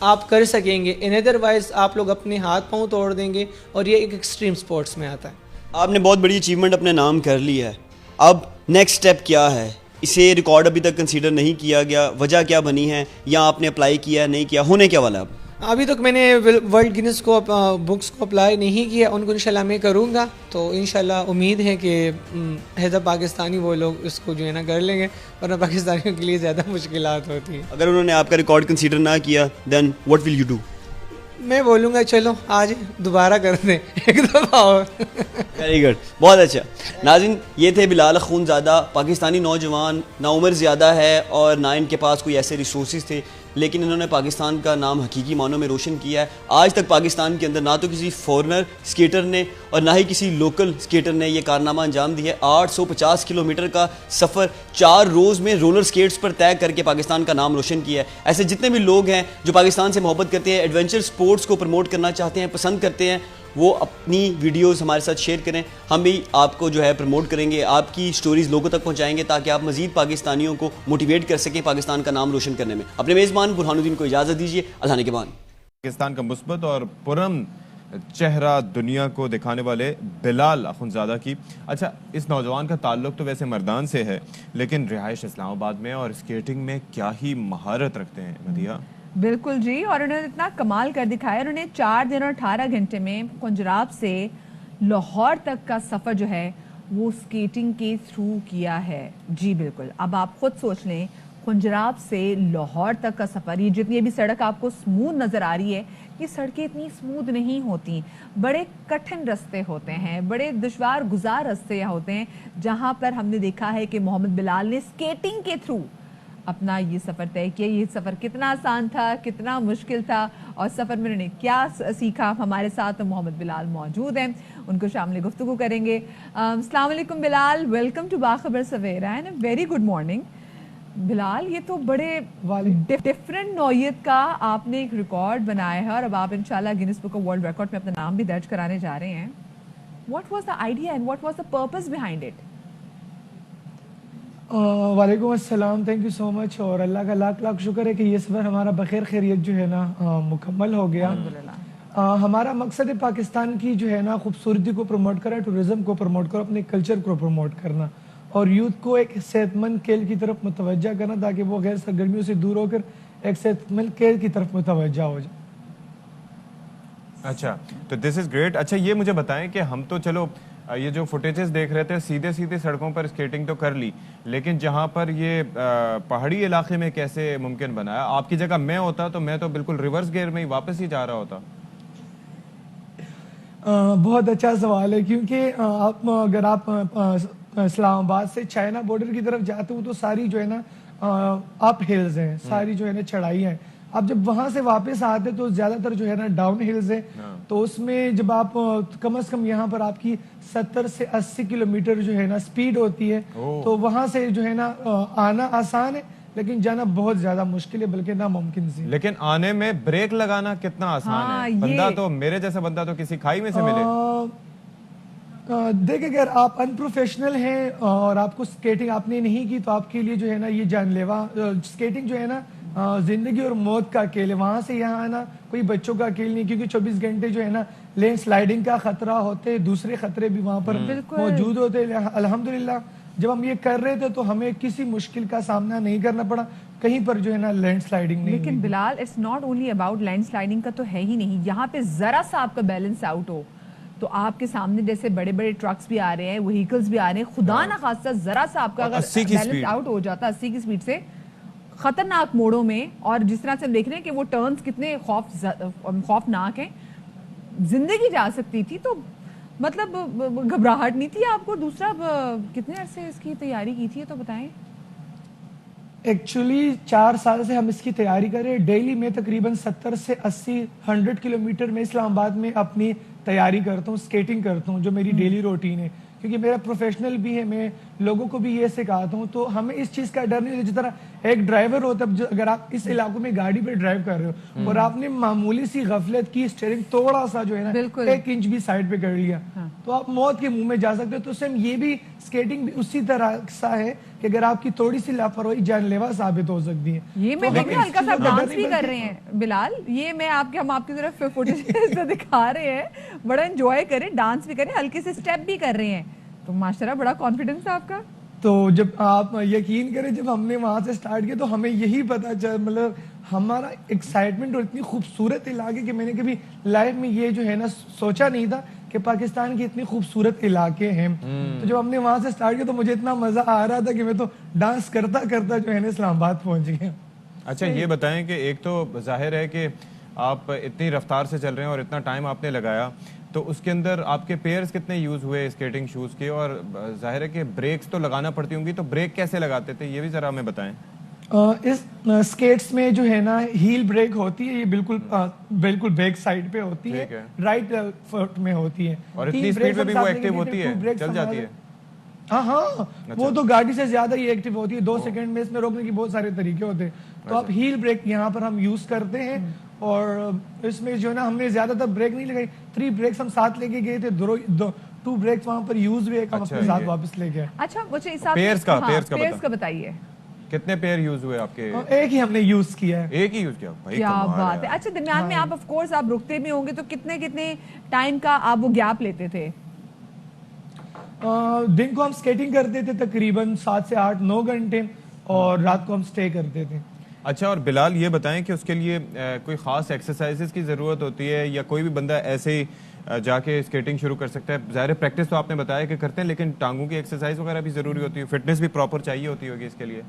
आप कर सकेंगे। इन अदरवाइज़ आप लोग अपने हाथ पाँव तोड़ देंगे, और ये एक एक्सट्रीम स्पोर्ट्स में आता है। आपने बहुत बड़ी अचीवमेंट अपने नाम कर ली है, अब नेक्स्ट स्टेप क्या है? इसे रिकॉर्ड अभी तक कंसीडर नहीं किया गया, वजह क्या बनी है, या आपने अप्लाई किया नहीं किया, होने क्या वाला है अब? अभी तक मैंने वर्ल्ड गिनीज को बुक्स को अप्लाई नहीं किया, उनको इंशाल्लाह मैं करूँगा। तो इंशाल्लाह उम्मीद है कि एज अ पाकिस्तानी वो लोग इसको जो है ना कर लेंगे, वरना पाकिस्तानियों के लिए ज़्यादा मुश्किलात होती हैं। अगर उन्होंने आपका रिकॉर्ड कंसीडर ना किया, then what will you do? मैं बोलूँगा चलो आज दोबारा कर दें एक दफ़ा और। वेरी गुड, बहुत अच्छा। नाज़रीन, ये थे बिलाल अख़ूनज़ादा, पाकिस्तानी नौजवान, ना उम्र ज़्यादा है और ना इनके पास कोई ऐसे रिसोर्सेज थे, लेकिन इन्होंने पाकिस्तान का नाम हकीकी मानों में रोशन किया है। आज तक पाकिस्तान के अंदर ना तो किसी फॉरेनर स्केटर ने और ना ही किसी लोकल स्केटर ने ये कारनामा अंजाम दिया है। 850 किलोमीटर का सफ़र 4 रोज़ में रोलर स्केट्स पर तय करके पाकिस्तान का नाम रोशन किया है। ऐसे जितने भी लोग हैं जो पाकिस्तान से मोहब्बत करते हैं, एडवेंचर स्पोर्ट्स को प्रमोट करना चाहते हैं, पसंद करते हैं, वो अपनी वीडियोस हमारे साथ शेयर करें। हम भी आपको जो है प्रमोट करेंगे, आपकी स्टोरीज़ लोगों तक पहुंचाएंगे, ताकि आप मज़ीद पाकिस्तानियों को मोटिवेट कर सकें पाकिस्तान का नाम रोशन करने में। अपने मेज़बान बुरहानुद्दीन को इजाज़त दीजिए। अल्लाह ने के बाद। पाकिस्तान का मुस्बत और पुरम चेहरा दुनिया को दिखाने वाले बिलाल अख़ूनज़ादा की, अच्छा इस नौजवान का ताल्लुक तो वैसे मर्दान से है, लेकिन रिहाइश इस्लामाबाद में और स्केटिंग में क्या ही महारत रखते हैं मदिया। बिल्कुल जी, और उन्होंने इतना कमाल कर दिखाया। उन्होंने 4 दिन और 18 घंटे में पंजाब से लाहौर तक का सफ़र जो है वो स्केटिंग के थ्रू किया है। जी बिल्कुल, अब आप खुद सोच लें, पंजाब से लाहौर तक का सफ़र, ये जितनी भी सड़क आपको स्मूथ नज़र आ रही है, ये सड़कें इतनी स्मूथ नहीं होती, बड़े कठिन रास्ते होते हैं, बड़े दुश्वार गुजार रास्ते होते हैं, जहाँ पर हमने देखा है कि मोहम्मद बिलाल ने स्केटिंग के थ्रू अपना ये सफ़र तय किया। ये सफ़र कितना आसान था, कितना मुश्किल था, और सफ़र में उन्होंने क्या सीखा। हमारे साथ मोहम्मद बिलाल मौजूद हैं, उनको शामिल गुफ्तगू करेंगे। अस्सलाम वालेकुम Bilal, welcome to Bakhabar Savera and very good morning. Bilal, ये तो बड़े डिफरेंट नौयत का आपने एक रिकॉर्ड बनाया है, और अब आप इंशाल्लाह Guinness book of world record में अपना नाम भी दर्ज कराने जा रहे हैं। What was the idea and what was the purpose behind it? वालेकुम अस्सलाम, थैंक यू सो मच, और अल्लाह का लाख लाख शुक्र है कि ये सफ़र हमारा बखैर खैरियत जो है ना मुकम्मल हो गया। हमारा मकसद है पाकिस्तान की जो है ना खूबसूरती को प्रमोट करना, टूरिज़म को प्रमोट करना, अपने कल्चर को प्रमोट करना, और यूथ को एक सेहतमंद खेल की तरफ मुतवज्जा करना, ताकि वो गैर सरगर्मियों से दूर होकर एक सेहतमंद खेल की तरफ मुतवज्जा हो जाए। अच्छा, तो दिस इज़ ग्रेट। अच्छा ये मुझे बताएं कि हम तो चलो ये जो फुटेजेस देख रहे थे, सीधे सीधे सड़कों पर स्केटिंग तो कर ली, लेकिन जहाँ पर ये पहाड़ी इलाके में कैसे मुमकिन बनाया? आपकी जगह मैं होता तो मैं तो बिल्कुल रिवर्स गियर में ही वापस ही जा रहा होता। बहुत अच्छा सवाल है, क्योंकि अगर आप इस्लामाबाद से चाइना बॉर्डर की तरफ जाते हो तो सारी जो है ना अप हिल्स हैं, सारी जो है ना चढ़ाई है। अब जब वहां से वापस आते तो ज्यादातर जो है ना डाउन हिल्स है, तो उसमें जब आप कम से कम यहाँ पर आपकी 70 से 80 किलोमीटर जो है ना स्पीड होती है, तो वहां से जो है ना आना आसान है, लेकिन जाना बहुत ज्यादा मुश्किल है, बल्कि नामुमकिन सी। लेकिन आने में ब्रेक लगाना कितना आसान है? बंदा तो मेरे जैसा बंदा तो किसी खाई में से मिले। देखिए, अगर आप अनप्रोफेशनल हैं और आपको स्केटिंग आपने नहीं की, तो आपके लिए जो है ना ये जानलेवा स्केटिंग जो है ना जिंदगी और मौत का खेल है। वहां से यहाँ आना कोई बच्चों का खेल नहीं, क्योंकि 24 घंटे जो है ना लैंड स्लाइडिंग का खतरा होते हैं, दूसरे खतरे भी वहां पर मौजूद होते हैं। अल्हम्दुलिल्लाह जब हम ये कर रहे थे तो हमें किसी मुश्किल का सामना नहीं करना पड़ा, कहीं पर जो है ना लैंडस्लाइडिंग नहीं। लेकिन Bilal, it's not only about landsliding का तो है ही नहीं, यहाँ पे जरा सा आपका बैलेंस आउट हो तो आपके सामने जैसे बड़े बड़े ट्रक्स भी आ रहे हैं, व्हीकल्स भी आ रहे हैं, खुदा ना खास्ता जरा सा आपका अगर बैलेंस आउट हो जाता 80 की स्पीड से खतरनाक मोड़ों में, और जिस तरह से हम देख रहे हैं कि वो टर्न्स कितने खौफनाक हैं, जिंदगी जा सकती थी। तो मतलब घबराहट नहीं थी आपको? दूसरा कितने अरसे इसकी तैयारी की थी तो बताएं। एक्चुअली 4 साल से हम इसकी तैयारी कर रहे हैं। डेली मैं तकरीबन 70 से 80 100 किलोमीटर में इस्लामाबाद में अपनी तैयारी करता हूँ, स्केटिंग करता हूँ, जो मेरी डेली रूटीन है, क्योंकि मेरा प्रोफेशनल भी है। मैं लोगों को भी ये सिखाता हूँ, तो हमें इस चीज़ का डर नहीं होता। जिस तरह एक ड्राइवर होता है, अगर आप इस इलाकों में गाड़ी पे ड्राइव कर रहे हो और आपने मामूली सी गफलत की, स्टीयरिंग थोड़ा सा जो है ना 1 इंच भी साइड पे कर लिया, तो आप मौत के मुंह में जा सकते हो। तो सेम ये भी स्केटिंग भी उसी तरह सा है कि अगर आपकी थोड़ी सी लापरवाही जानलेवा साबित हो सकती है। ये मैं देख रही हूँ हल्का सा डांस भी कर रहे हैं बिलाल, ये मैं हम आपकी तरफ फुटेज तो दिखा रहे हैं, बड़ा एंजॉय करें, डांस भी करें, हल्के से स्टेप भी कर रहे हैं, तो माशाल्लाह बड़ा कॉन्फिडेंस है आपका। तो जब आप यकीन करें, जब हमने वहां से स्टार्ट किया तो हमें यही पता चल, मतलब हमारा एक्साइटमेंट और इतनी खूबसूरत इलाके कि मैंने कभी लाइफ में ये जो है ना सोचा नहीं था कि पाकिस्तान के इतनी खूबसूरत इलाके हैं। तो जब हमने वहां से स्टार्ट किया तो मुझे इतना मजा आ रहा था कि मैं तो डांस करता करता जो है ना इस्लामाबाद पहुंच गया। अच्छा, ये बताएं कि एक तो जाहिर है कि आप इतनी रफ्तार से चल रहे हैं और इतना टाइम आपने लगाया, तो उसके अंदर आपके पेयर्स कितने यूज हुए स्केटिंग शूज के, और जाहिर है कि ब्रेक्स तो लगाना पड़ती होंगी, तो ब्रेक कैसे लगाते थे ये भी जरा हमें बताएं। इस स्केट्स में जो है ना हील ब्रेक होती है, ये बिल्कुल बैक साइड पे होती है, राइट फुट में होती है, और इतनी स्पीड में भी वो एक्टिव होती है, चल जाती है। हाँ अच्छा। वो तो गाड़ी से ज्यादा ही एक्टिव होती है। 2 सेकंड में इसमें रोकने की बहुत सारे तरीके होते हैं। तो आप हील ब्रेक यहाँ पर हम यूज करते हैं, और इसमें जो है ना हमने ज्यादातर ब्रेक नहीं लगाई, 3 ब्रेक्स हम साथ लेके गए थे, 2 ब्रेक्स वहाँ पर यूज हुए, हम अपने साथ वापस ले गए। अच्छा, मुझे पेयर्स का बताइए, कितने पेयर यूज हुए आपके? एक ही हमने यूज किया है। एक ही यूज किया, भाई क्या बात है। अच्छा, दरमियान में आप ऑफ कोर्स आप रुकते भी होंगे, तो कितने टाइम का आप वो गैप लेते थे? दिन को हम स्केटिंग करते थे तकरीबन 7 से 8-9 घंटे, और रात को हम स्टे करते थे। अच्छा, और बिलाल ये बताएं कि उसके लिए कोई खास एक्सरसाइजेस की जरूरत होती है, या कोई भी बंदा ऐसे ही जाके स्केटिंग शुरू कर सकता है? ज़ाहिर प्रैक्टिस तो आपने बताया कि करते हैं, लेकिन टांगों की एक्सरसाइज वगैरह भी जरूरी होती है, फिटनेस भी प्रॉपर चाहिए होती होगी इसके लिए।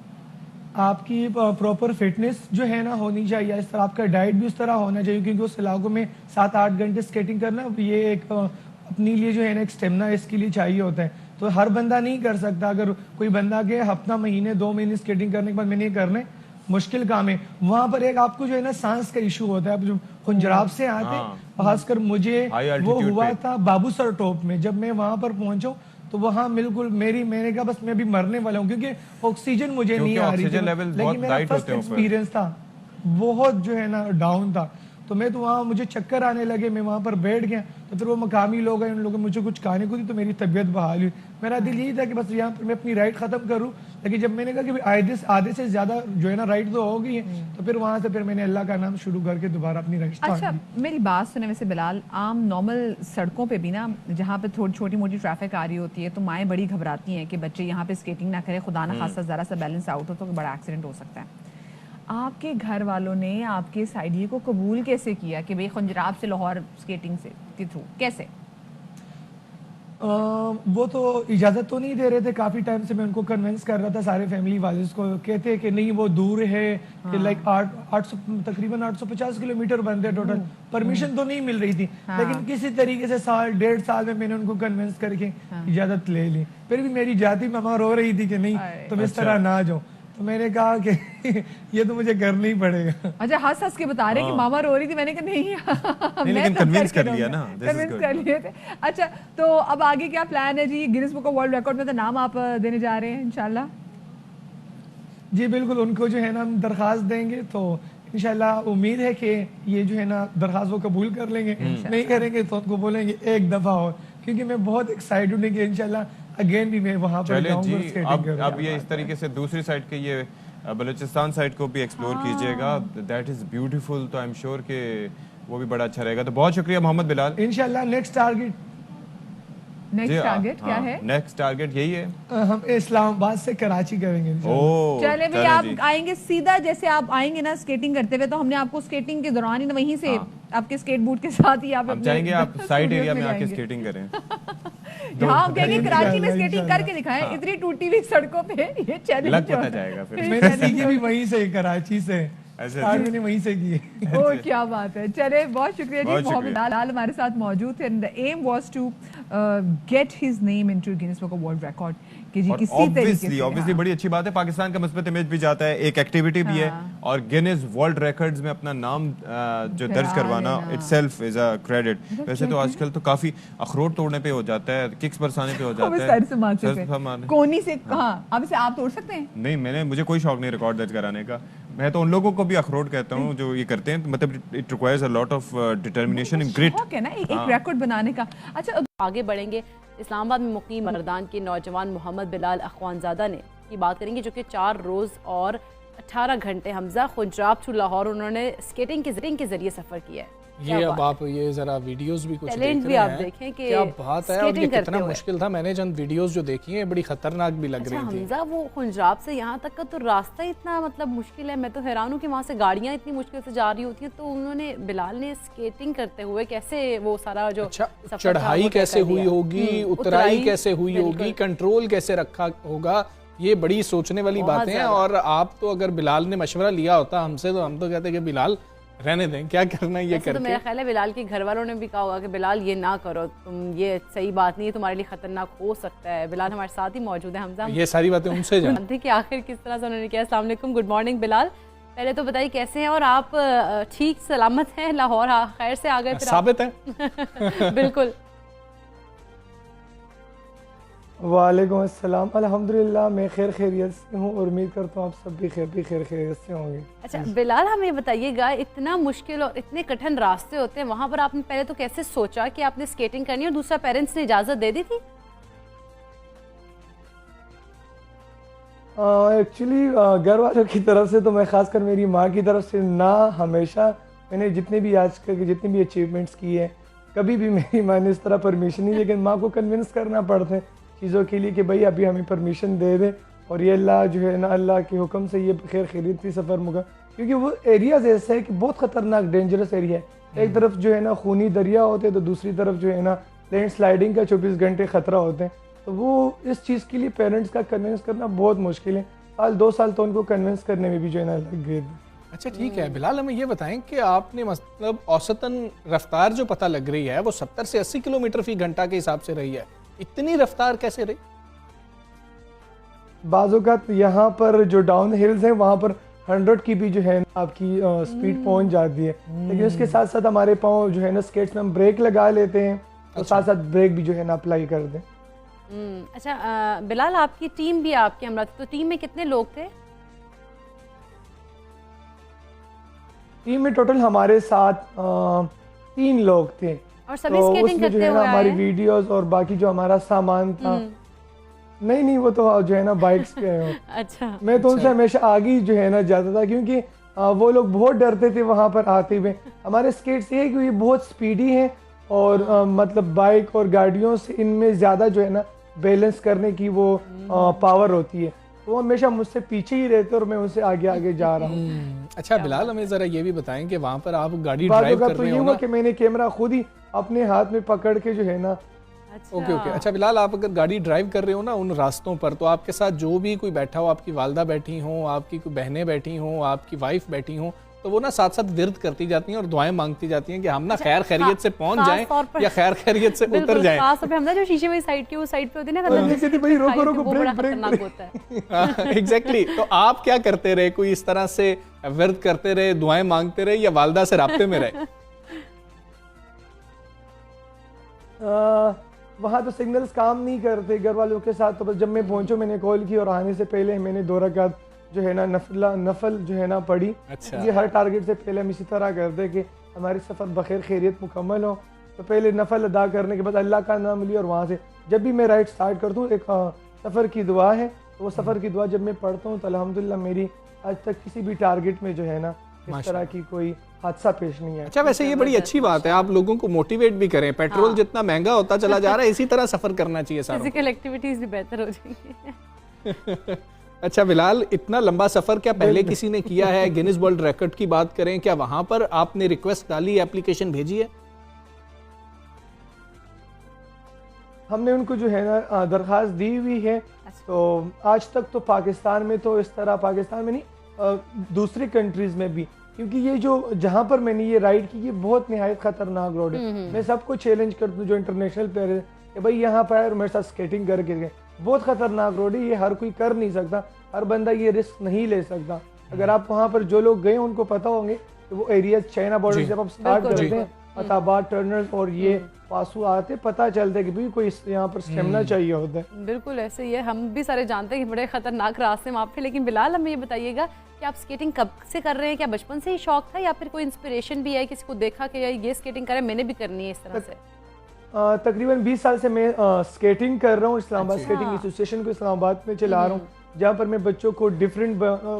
आपकी प्रॉपर फिटनेस जो है ना होनी चाहिए, इस तरह आपका डाइट भी उस तरह होना चाहिए, क्योंकि उस इलाकों में 7-8 घंटे स्केटिंग करना, ये एक अपने लिए जो है ना एक स्टेमिना इसके लिए चाहिए होता है। तो हर बंदा नहीं कर सकता। अगर कोई बंदा के हफ्ता, महीने, 2 महीने स्केटिंग करने के बाद मैंने ये करने, मुश्किल काम है। वहां पर एक आपको जो है ना सांस का इशू होता है। आप जो खुंजराब से आते, खासकर मुझे वो हुआ था बाबूसर टॉप में। जब मैं वहां पर पहुंचा तो वहां बिल्कुल मैंने कहा बस मैं अभी मरने वाला हूँ, क्योंकि ऑक्सीजन मुझे नहीं आ रही थी। लेकिन मेरा फर्स्ट एक्सपीरियंस था, बहुत जो है ना डाउन था। तो मैं तो वहाँ मुझे चक्कर आने लगे, मैं वहाँ पर बैठ गया। तो फिर वो मकामी लोग हैं, उन लोगों ने मुझे कुछ खाने को दी, तो मेरी तबीयत बहाल हुई। मेरा दिल यही था कि बस यहाँ पर मैं अपनी राइड खत्म करूँ, लेकिन जब मैंने कहा कि आधे से ज्यादा जो है ना राइड तो हो गई है, तो फिर वहाँ से फिर मैंने अल्लाह का नाम शुरू करके दोबारा अपनी राइड स्टार्ट की। अच्छा, मेरी बात सुने वैसे बिलाल, आम नॉर्मल सड़कों पे भी ना, जहाँ पे थोड़ी छोटी मोटी ट्रैफिक आ रही होती है, तो माएँ बड़ी घबराती हैं कि बच्चे यहाँ पे स्केटिंग ना करें, खुदा ना खासा जरा सा बैलेंस आउट हो तो बड़ा एक्सीडेंट हो सकता है। आपके घर वालों ने आपके इस आइडिया को कबूल कैसे किया कि भाई खुंजराब से लाहौर स्केटिंग से के थ्रू कैसे? वो तो इजाजत तो नहीं दे रहे थे। काफी टाइम से मैं उनको कन्विंस कर रहा था, सारे फैमिली वाले को कहते कि नहीं वो दूर है, कि लाइक 800 तकरीबन 850 किलोमीटर बनते हैं टोटल। परमिशन तो नहीं मिल रही थी, लेकिन किसी तरीके से 1.5 साल में मैंने उनको कन्विंस करके इजाजत ले ली। फिर भी मेरी जाती मामा रो रही थी कि नहीं तुम इस तरह ना जाओ। तो मैंने कहा कि ये तो मुझे करना ही पड़ेगा। अच्छा, हंस हंस के बता रहे कि मामा रो रही थी, मैंने कहा नहीं लेकिन कन्विंस कर लिया ना, कन्विंस कर लिए थे। अच्छा, तो अब आगे क्या प्लान है जी? Guinness book of world record में तो नाम आप देने जा रहे हैं इंशाल्लाह? जी बिल्कुल, उनको जो है ना हम दरख्वास्त देंगे, तो इंशाल्लाह उम्मीद है कि ये जो है ना दरख्वास्त वो कबूल कर लेंगे। नहीं करेंगे तो उनको बोलेंगे एक दफा और, क्योंकि मैं बहुत एक्साइटेड हूँ कि इंशाल्लाह अगेन भी मैं वहां पर जाऊंगा। अब ये इस तरीके से दूसरी साइड के ये बलूचिस्तान साइड को भी एक्सप्लोर कीजिएगा, दैट इज ब्यूटीफुल। तो आई एम श्योर कि वो भी बड़ा अच्छा रहेगा। तो बहुत शुक्रिया मोहम्मद बिलाल। इंशाल्लाह नेक्स्ट टारगेट नेक्स्ट टारगेट क्या है? नेक्स्ट टारगेट यही है, हम इस्लामाबाद से कराची करेंगे। ओह चले भाई, चलें आप जी। आएंगे सीधा, जैसे आप आएंगे ना स्केटिंग करते हुए, तो हमने आपको स्केटिंग के दौरान ही ना वहीं से आपके स्केट बूट के साथ ही आप अब चाहेंगे आप साइड एरिया में आके स्केटिंग करें। यहाँ हम कहेंगे कराची में स्केटिंग करके दिखाएं, इतनी टूटी हुई सड़कों पे ये चैलेंज लग पता जाएगा फिर। मैंने सीखी भी वहीं से, कराची से, ऐसे और मैंने वहीं से की है। ओ क्या बात है। चले बहुत शुक्रिया जी, बहुत मोहम्मद शुक्रिया। बिलाल हमारे साथ मौजूद थे। The aim was to get his name into Guinness book of world record कि जी और किसी तरीके से ऑब्वियसली बड़ी अच्छी बात है, पाकिस्तान का मुस्बत इमेज भी जाता है, एक एक्टिविटी भी है, और गिनीज वर्ल्ड रिकॉर्ड्स में अपना नाम जो दर्ज करवाना इटसेल्फ इज अ क्रेडिट। वैसे तो आजकल तो काफी अखरोट तोड़ने पे हो जाता है, किक्स बरसाने पे हो जाता है, सर से मारते सर थे, से मारने। कोनी से। हाँ, अब इसे आप तोड़ सकते हैं? नहीं, मुझे कोई शौक नहीं रिकॉर्ड दर्ज कराने का। मैं तो उन लोगों को भी अखरोट कहता हूँ जो ये करते हैं, मतलब it requires a lot of determination and grit. शौक है ना एक रिकॉर्ड बनाने का। अच्छा, आगे बढ़ेंगे। इस्लामाबाद में मुकीम मर्दान के नौजवान मोहम्मद बिलाल अखवानजादा ने की बात करेंगे, जो कि 4 रोज़ और 18 घंटे हमजा खुंजराब टू लाहौर उन्होंने स्केटिंग के जरिए सफ़र किया है। ये अब आप ये जरा वीडियोस भी कुछ टैलेंट देख भी रहे आप हैं, देखें कि क्या बात है, और ये स्केटिंग कितना करते हुए। मुश्किल था। मैंने चंद वीडियोस जो देखी हैं बड़ी खतरनाक भी लग अच्छा रही थी। हमजा, वो खुंजराब से यहाँ तक का तो रास्ता इतना मतलब मुश्किल है, मैं तो हैरान हूँ कि वहाँ से गाड़ियाँ इतनी मुश्किल से जा रही होती हैं, तो उन्होंने बिलाल ने स्केटिंग करते हुए कैसे वो सारा जो अच्छा, सफर था चढ़ाई वो तय कैसे कर हुई लिया। होगी, उतराई कैसे हुई बिल्कुल। होगी, कंट्रोल कैसे रखा होगा, ये बड़ी सोचने वाली बहुत बातें हैं। ज़्यादा। और आप तो अगर बिलाल ने मशवरा लिया होता हमसे, तो हम तो कहते कि बिलाल रहने दें, क्या करना है ये वैसे तो मेरा करके। ख्याल है बिलाल के घर वालों ने भी कहा होगा कि बिलाल ये ना करो, तुम ये सही बात नहीं है, तुम्हारे लिए खतरनाक हो सकता है। बिलाल हमारे साथ ही मौजूद है। हमजा, ये सारी बातें उनसे जान जानते हैं कि आखिर किस तरह से उन्होंने किया। अस्सलाम वालेकुम, गुड मॉर्निंग बिलाल। पहले तो बताइए कैसे हैं, और आप ठीक सलामत हैं लाहौर? खैर से आ गए फिर आप? साबित है। बिल्कुल। वालेकुम अस्सलाम, अल्हम्दुलिल्लाह मैं खैर खैरियत से हूँ और उम्मीद करता हूँ आप सब भी खैर खैरियत से होंगे। अच्छा बिलाल, हमें बताइएगा, इतना मुश्किल और इतने कठिन रास्ते होते हैं, वहाँ पर आपने पहले तो कैसे सोचा कि आपने स्केटिंग करनी है, और दूसरा पेरेंट्स ने इजाज़त दे दी थी? एक्चुअली घर वालों की तरफ से तो मैं खासकर मेरी माँ की तरफ से ना, हमेशा मैंने जितने भी आज तक जितने भी अचीवमेंट्स किए हैं, कभी भी मेरी माँ ने इस तरह परमिशन नहीं, लेकिन माँ को कन्विंस करना पड़ता है चीज़ों के लिए कि भाई अभी हमें परमिशन दे दें, और ये अल्लाह जो है ना, अल्लाह के हुक्म से ये खैर खैरियत थी सफ़र मुका। क्योंकि वो एरियाज ऐसा है कि बहुत ख़तरनाक डेंजरस एरिया है। एक तरफ जो है ना खूनी दरिया होते हैं, तो दूसरी तरफ जो है ना लैंड स्लाइडिंग का 24 घंटे ख़तरा होते हैं। तो वो इस चीज़ के लिए पेरेंट्स का कन्विंस करना बहुत मुश्किल है। 2 साल तो उनको कन्विंस करने में भी जो है ना लग गए। अच्छा ठीक है बिलाल, हमें ये बताएं कि आपने मतलब औसतन रफ्तार जो पता लग रही है वो 70 से 80 किलोमीटर फी घंटा के हिसाब से रही है, इतनी रफ्तार कैसे रही? बाज़ यहाँ पर जो डाउन हिल्स हैं वहाँ पर 100 की भी जो है ना आपकी स्पीड पहुँच जाती है, लेकिन उसके साथ साथ हमारे पाँव जो है ना स्केट्स में हम ब्रेक लगा लेते हैं, तो साथ साथ ब्रेक भी जो है ना अप्लाई कर दें। अच्छा बिलाल, आपकी टीम भी आपके हमरा, तो टीम में कितने लोग थे? टीम में टोटल हमारे साथ 3 लोग थे, और सभी तो स्केटिंग उसमें जो करते है ना हुए हमारी आए? वीडियोस और बाकी जो हमारा सामान था, नहीं वो तो जो है ना बाइक्स पे आए हो। अच्छा, मैं तो उनसे हमेशा आगे ही जो है ना जाता था, क्योंकि वो लोग बहुत डरते थे वहाँ पर आते हुए। हमारे स्केट्स ये है कि ये बहुत स्पीडी हैं, और मतलब बाइक और गाड़ियों से इनमें ज़्यादा जो है ना बैलेंस करने की वो पावर होती है, तो वो हमेशा मुझसे पीछे ही रहते और मैं उनसे आगे आगे जा रहा हूँ। अच्छा बिलाल, हमें जरा ये भी बताएं कि वहाँ पर आप गाड़ी ड्राइव कर तो रहे ये हो हुआ ना? कि मैंने कैमरा खुद ही अपने हाथ में पकड़ के जो है ना। ओके। अच्छा बिलाल, आप अगर गाड़ी ड्राइव कर रहे हो ना उन रास्तों पर, तो आपके साथ जो भी कोई बैठा हो, आपकी वालदा बैठी हो, आपकी कोई बहनें बैठी हो, आपकी वाइफ बैठी हो, तो वो ना साथ साथ विर्द करती जाती हैं और दुआएं मांगती जाती हैं कि हम ना खैर खैरियत से पहुंच जाएं या खैर खैरियत से उतर जाएं। खास तौर पे हमजा जो शीशे वाली साइड की वो साइड पे होती है ना, भाई रोको रोको, वो बड़ा ब्रेक खतरनाक होता है। एग्जैक्टली। तो आप क्या करते रहे? कोई इस तरह से विर्द करते रहे, दुआएं मांगते रहे, या वालदा से राब्ते में रहे? वहाँ तो सिग्नल्स काम नहीं करते घर वालों के साथ, तो बस जब मैं पहुंचूं मैंने कॉल की, और आने से पहले मैंने 2 रकात जो है ना नफल जो है ना पढ़ी। अच्छा। ये हर टारगेट से पहले हम इसी तरह करते कि हमारी सफ़र बखैर खैरियत मुकम्मल हो, तो पहले नफल अदा करने के बाद अल्लाह का नाम लिया, और वहाँ से जब भी मैं राइड स्टार्ट करता हूँ एक सफ़र की दुआ है, तो वो सफ़र की दुआ जब मैं पढ़ता हूँ तो अल्हम्दुलिल्लाह मेरी आज तक किसी भी टारगेट में जो है ना इस तरह की कोई हादसा पेश नहीं आया। अच्छा, वैसे ये बड़ी अच्छी बात है, आप लोगों को मोटिवेट भी करें। पेट्रोल जितना महंगा होता चला जा रहा है, इसी तरह सफर करना चाहिए सारों को। फिजिकल एक्टिविटीज भी बेहतर हो जाएंगी। अच्छा बिलाल, इतना लंबा सफर क्या पहले किसी ने किया है? गिनीज वर्ल्ड रिकॉर्ड की बात करें, क्या वहां पर आपने रिक्वेस्ट डाली, एप्लीकेशन भेजी है? हमने उनको जो है ना दरख्वास्त दी हुई है। तो आज तक तो पाकिस्तान में तो इस तरह, पाकिस्तान में नहीं दूसरी कंट्रीज में भी, क्योंकि ये जो जहाँ पर मैंने ये राइड की, ये बहुत निहायत खतरनाक रोड है। मैं सबको चैलेंज करता हूँ जो इंटरनेशनल प्लेयर है कि भाई यहाँ पर मेरे साथ स्केटिंग करके गए, बहुत खतरनाक रोड है, ये हर कोई कर नहीं सकता, हर बंदा ये रिस्क नहीं ले सकता। अगर आप वहाँ पर जो लोग गए उनको पता होंगे कि वो एरिया चाइना बॉर्डर जब आप स्टार्ट करते हैं, अताबाद टर्नल और ये पासू आते, पता चलता है कि भाई कोई यहाँ पर स्टेमिना चाहिए होता है। बिल्कुल ऐसे ही है, हम भी सारे जानते हैं कि बड़े खतरनाक रास्ते वहाँ पे। लेकिन बिलाल, हमें ये बताइएगा कि आप स्केटिंग कब से कर रहे हैं? क्या बचपन से ही शौक था या फिर कोई इंस्पिरेशन भी है, किसी को देखा कि ये स्केटिंग करें, मैंने भी करनी है इस तरह से? तकरीबन 20 साल से मैं स्केटिंग कर रहा हूँ। इस्लामाबाद स्केटिंग एसोसिएशन को इस्लामाबाद में चला रहा हूँ, जहाँ पर मैं बच्चों को डिफरेंट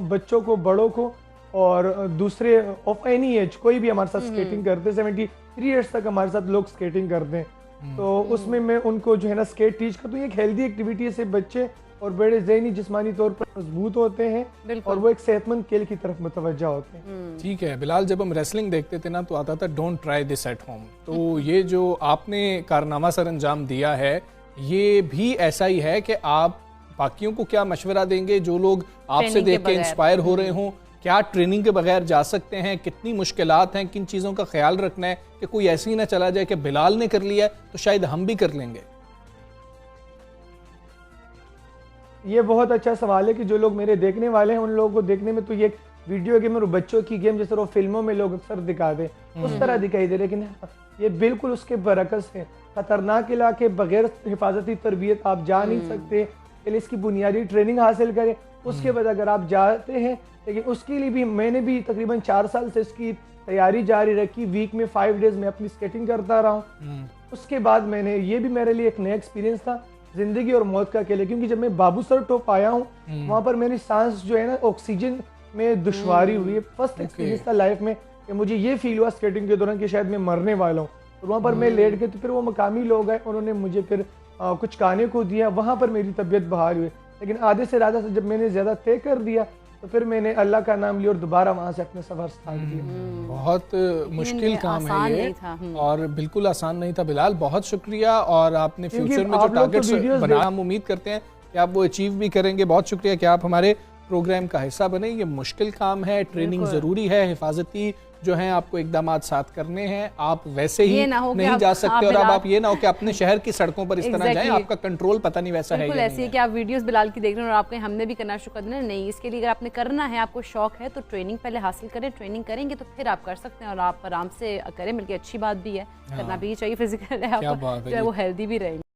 बच्चों को, बड़ों को और दूसरे ऑफ एनी एज कोई भी हमारे साथ स्केटिंग करते हैं। 73 ईयर्स तक हमारे साथ लोग स्केटिंग करते हैं। तो उसमें मैं उनको जो है ना स्केट टीच करता हूँ। एक हेल्दी एक्टिविटी से बच्चे और बड़े ज़हनी जिस्मानी तौर पर मजबूत होते हैं और वो एक सेहतमंद खेल की तरफ मुतवज्जा होते हैं। ठीक है बिलाल, जब हम रेसलिंग देखते थे ना तो आता था don't try this at home. तो ये जो आपने कारनामा सर अंजाम दिया है, ये भी ऐसा ही है कि आप बाकियों को क्या मशवरा देंगे जो लोग आपसे देख के इंस्पायर हो रहे हों? क्या ट्रेनिंग के बगैर जा सकते हैं? कितनी मुश्किलात हैं? किन चीज़ों का ख्याल रखना है कि कोई ऐसी ना चला जाए कि बिलाल ने कर लिया तो शायद हम भी कर लेंगे? ये बहुत अच्छा सवाल है कि जो लोग मेरे देखने वाले हैं उन लोगों को देखने में तो ये वीडियो गेम और बच्चों की गेम जिस तरह फिल्मों में लोग अक्सर दिखाते हैं उस तरह दिखाई दे, लेकिन ये बिल्कुल उसके बरकस है। खतरनाक इलाके बगैर हिफाजती तरबियत आप जा नहीं सकते, पहले इसकी बुनियादी ट्रेनिंग हासिल करें, उसके बाद अगर आप जाते हैं। लेकिन उसके लिए भी मैंने भी तकरीबन 4 साल से इसकी तैयारी जारी रखी। वीक में 5 डेज में अपनी स्केटिंग करता रहा हूँ। उसके बाद मैंने ये भी मेरे लिए एक नया एक्सपीरियंस था, जिंदगी और मौत का खेल, क्योंकि जब मैं बाबू सर टॉप आया हूँ वहाँ पर मेरी सांस जो है ना ऑक्सीजन में दुश्वारी हुई है। फर्स्ट एक्सपीरियंस था लाइफ में कि मुझे ये फील हुआ स्केटिंग के दौरान कि शायद मैं मरने वाला हूँ। और वहाँ पर मैं लेट गया तो फिर वो मकामी लोग आए, उन्होंने मुझे फिर कुछ खाने को दिया, वहाँ पर मेरी तबीयत बहाल हुई। लेकिन आधे से ज़्यादा जब मैंने ज़्यादा तय कर दिया तो फिर मैंने अल्लाह का नाम लिया और दोबारा वहाँ से अपने सफर स्टार्ट किया। बहुत मुश्किल काम है ये और बिल्कुल आसान नहीं था। बिलाल बहुत शुक्रिया, और आपने फ्यूचर में जो टारगेट्स बनाया हम उम्मीद करते हैं कि आप वो अचीव भी करेंगे। बहुत शुक्रिया कि आप हमारे प्रोग्राम का हिस्सा बने। ये मुश्किल काम है, ट्रेनिंग ज़रूरी है, हिफाजती जो हैं आपको इकदामात साथ करने हैं। आप वैसे ही नहीं जा सकते और अब आप ये ना हो कि अपने शहर की सड़कों पर इस तरह जाएं, आपका कंट्रोल पता नहीं वैसा है। बिल्कुल ऐसी है कि आप वीडियोस बिलाल की देख रहे हैं और आपने हमने भी करना शुरू कर देना नहीं। इसके लिए अगर आपने करना है, आपको शौक है तो ट्रेनिंग पहले हासिल करें। ट्रेनिंग करेंगे तो फिर आप कर सकते हैं और आप आराम से करें, बल्कि अच्छी बात भी है, करना भी चाहिए। फिजिकल है, आप जो है वो हेल्दी भी रहेंगे।